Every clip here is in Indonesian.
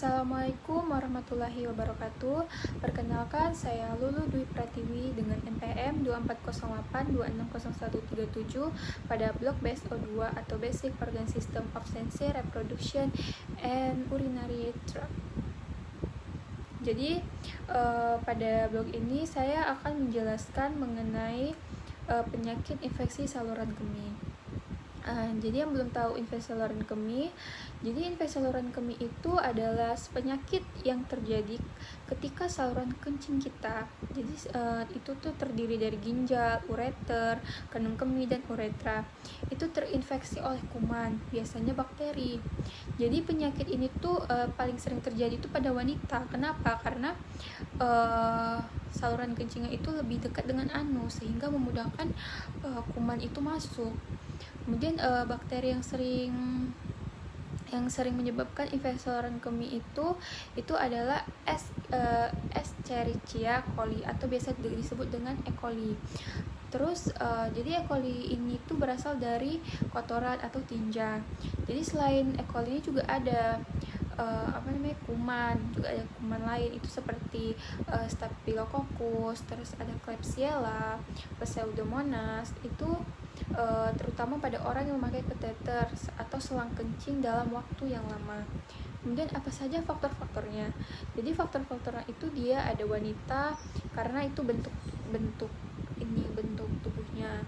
Assalamualaikum warahmatullahi wabarakatuh. Perkenalkan, saya Lulu Dwi Pratiwi dengan NPM 2408260137 pada blok BSO2 atau Basic Organ System of Sensory Reproduction and Urinary Tract. Jadi pada blog ini saya akan menjelaskan mengenai penyakit infeksi saluran kemih. Jadi yang belum tahu infeksi saluran kemih, jadi infeksi saluran kemih itu adalah penyakit yang terjadi ketika saluran kencing kita. Jadi itu tuh terdiri dari ginjal, ureter, kandung kemih dan uretra. Itu terinfeksi oleh kuman, biasanya bakteri. Jadi penyakit ini tuh paling sering terjadi itu pada wanita. Kenapa? Karena saluran kencingnya itu lebih dekat dengan anus sehingga memudahkan kuman itu masuk. Kemudian bakteri yang sering menyebabkan infeksi saluran kemih itu adalah Escherichia coli atau biasa disebut dengan E. coli. Terus jadi E. coli ini tuh berasal dari kotoran atau tinja. Jadi selain E. coli ini juga ada kuman, juga ada kuman lain itu seperti Staphylococcus, terus ada Klebsiella, Pseudomonas. Itu terutama pada orang yang memakai kateter atau selang kencing dalam waktu yang lama. Kemudian apa saja faktor-faktornya? Jadi faktor-faktornya itu dia ada wanita karena itu bentuk tubuhnya.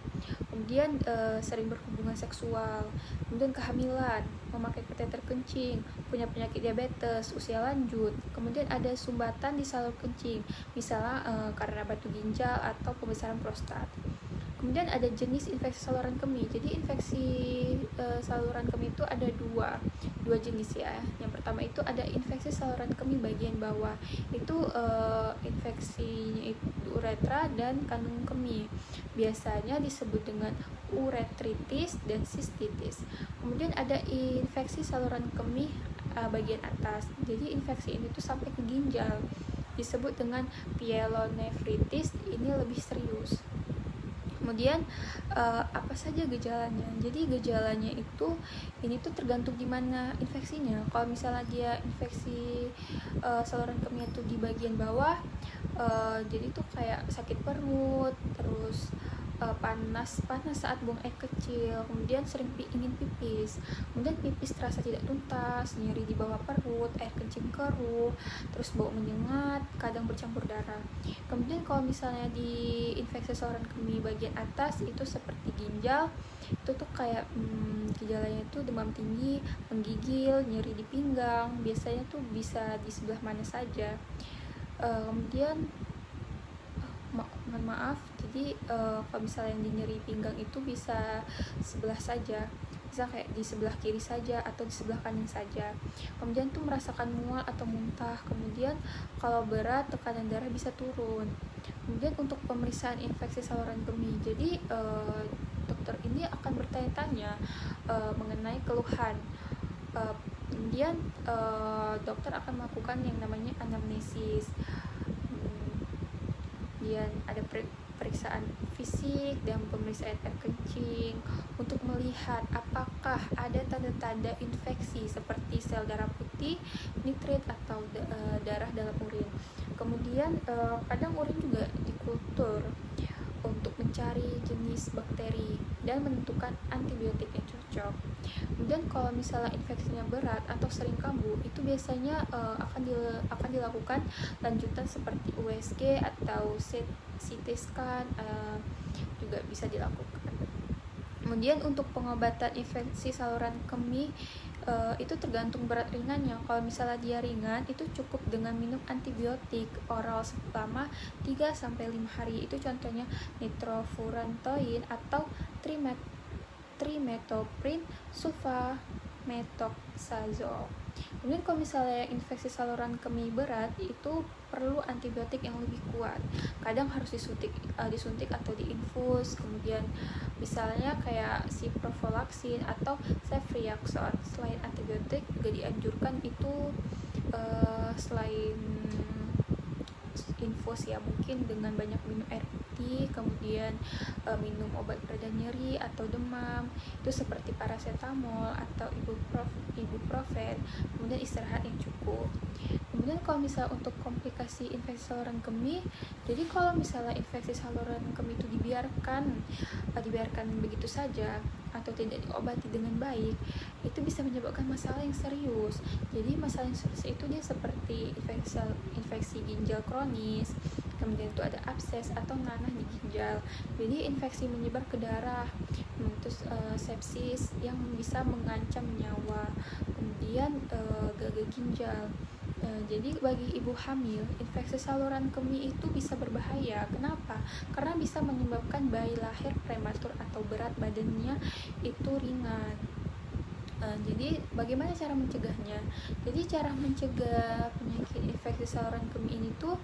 Kemudian sering berhubungan seksual, kemudian kehamilan, memakai kateter kencing, punya penyakit diabetes, usia lanjut. Kemudian ada sumbatan di saluran kencing, misalnya karena batu ginjal atau pembesaran prostat. Kemudian ada jenis infeksi saluran kemih. Jadi infeksi saluran kemih itu ada dua jenis ya. Yang pertama itu ada infeksi saluran kemih bagian bawah. Itu infeksinya itu uretra dan kandung kemih. Biasanya disebut dengan uretritis dan sistitis. Kemudian ada infeksi saluran kemih bagian atas. Jadi infeksi ini tuh sampai ke ginjal. Disebut dengan pyelonefritis. Ini lebih serius. Kemudian apa saja gejalanya? Jadi gejalanya itu ini tuh tergantung di mana infeksinya. Kalau misalnya dia infeksi saluran kemih itu di bagian bawah, jadi tuh kayak sakit perut, terus panas saat buang air kecil, kemudian sering ingin pipis, kemudian pipis terasa tidak tuntas, nyeri di bawah perut, air kencing keruh, terus bau menyengat, kadang bercampur darah. Kemudian kalau misalnya di infeksi saluran kemih bagian atas itu seperti ginjal, itu tuh kayak gejalanya itu demam tinggi, menggigil, nyeri di pinggang, biasanya tuh bisa di sebelah mana saja. Kemudian mohon maaf, jadi kalau misalnya yang nyeri pinggang itu bisa sebelah saja, bisa kayak di sebelah kiri saja atau di sebelah kanan saja. Kemudian tuh merasakan mual atau muntah. Kemudian kalau berat tekanan darah bisa turun. Kemudian untuk pemeriksaan infeksi saluran kemih, jadi dokter ini akan bertanya-tanya mengenai keluhan. Kemudian dokter akan melakukan yang namanya anamnesis. Kemudian ada periksaan fisik dan pemeriksaan air kencing untuk melihat apakah ada tanda-tanda infeksi seperti sel darah putih, nitrit atau darah dalam urin. Kemudian kadang urin juga dikultur untuk mencari jenis bakteri dan menentukan antibiotik yang cocok. Kemudian kalau misalnya infeksinya berat atau sering kambuh, itu biasanya akan dilakukan lanjutan seperti USG atau CT scan juga bisa dilakukan. Kemudian untuk pengobatan infeksi saluran kemih itu tergantung berat ringannya. Kalau misalnya dia ringan, itu cukup dengan minum antibiotik oral selama 3-5 hari. Itu contohnya nitrofurantoin atau trimethoprim sulfamethoxazole. Kemudian kalau misalnya infeksi saluran kemih berat, itu perlu antibiotik yang lebih kuat. Kadang harus disuntik atau diinfus. Kemudian misalnya kayak ciprofloxacin atau ceftriaxone. Selain antibiotik juga dianjurkan itu selain infus ya, mungkin dengan banyak minum air putih, kemudian minum obat pereda nyeri atau demam itu seperti paracetamol atau ibuprofen, kemudian istirahat yang cukup. kalau misalnya untuk komplikasi infeksi saluran kemih, jadi kalau misalnya infeksi saluran kemih itu dibiarkan begitu saja atau tidak diobati dengan baik, itu bisa menyebabkan masalah yang serius. Jadi masalah yang serius itu dia seperti infeksi ginjal kronis, kemudian itu ada abses atau nanah di ginjal, jadi infeksi menyebar ke darah, terus sepsis yang bisa mengancam nyawa, kemudian gagal ginjal. Jadi bagi ibu hamil, infeksi saluran kemih itu bisa berbahaya. Kenapa? Karena bisa menyebabkan bayi lahir prematur atau berat badannya itu ringan. Jadi bagaimana cara mencegahnya? Jadi cara mencegah penyakit infeksi saluran kemih ini tuh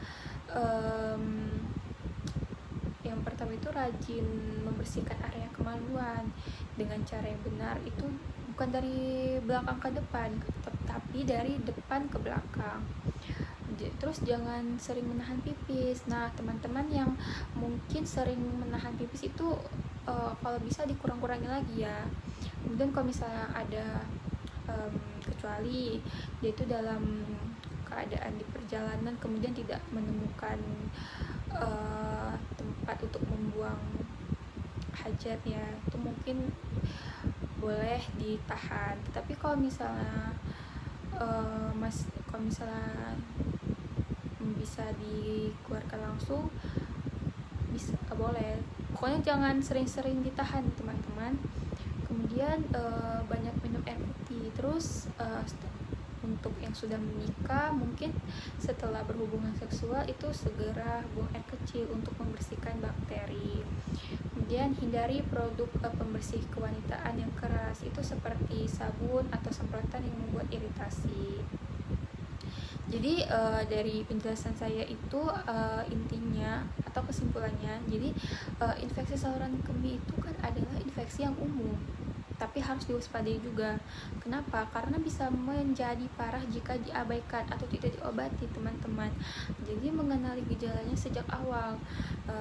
yang pertama itu rajin membersihkan area kemaluan dengan cara yang benar, itu bukan dari belakang ke depan, tapi dari depan ke belakang. Terus jangan sering menahan pipis. Nah, teman-teman yang mungkin sering menahan pipis itu kalau bisa dikurang-kurangi lagi ya. Kemudian kalau misalnya ada kecuali yaitu dalam keadaan di perjalanan kemudian tidak menemukan tempat untuk membuang hajat ya, itu mungkin boleh ditahan. Tapi kalau misalnya kalau misalnya bisa dikeluarkan langsung, bisa boleh. Pokoknya jangan sering-sering ditahan teman-teman. Kemudian banyak minum air putih. Terus untuk yang sudah menikah, mungkin setelah berhubungan seksual itu segera buang air kecil untuk membersihkan bakteri. Kemudian hindari produk pembersih kewanitaan yang keras, itu seperti sabun atau semprotan yang membuat iritasi. Jadi dari penjelasan saya itu intinya atau kesimpulannya, jadi infeksi saluran kemih itu kan adalah infeksi yang umum, tapi harus diwaspadai juga. Kenapa? Karena bisa menjadi parah jika diabaikan atau tidak diobati teman-teman. Jadi mengenali gejalanya sejak awal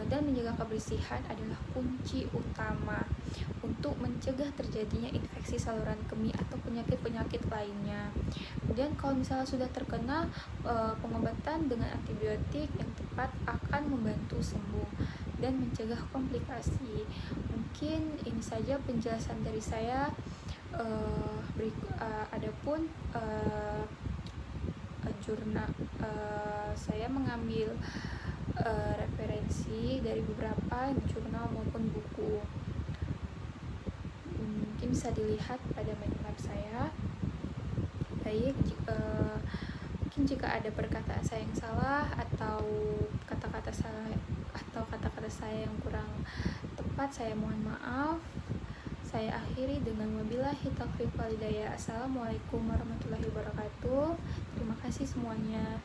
dan menjaga kebersihan adalah kunci utama untuk mencegah terjadinya infeksi saluran kemih atau penyakit-penyakit lainnya. Kemudian kalau misalnya sudah terkena, pengobatan dengan antibiotik yang tepat akan membantu sembuh dan mencegah komplikasi. Mungkin ini saja penjelasan dari saya. Adapun jurnal, saya mengambil referensi dari beberapa jurnal maupun buku. Mungkin bisa dilihat pada map saya. Baik, mungkin jika ada perkataan saya yang salah atau kata-kata saya yang kurang tepat, saya mohon maaf. Saya akhiri dengan wabillahi taufiq wal hidayah. Assalamualaikum warahmatullahi wabarakatuh. Terima kasih semuanya.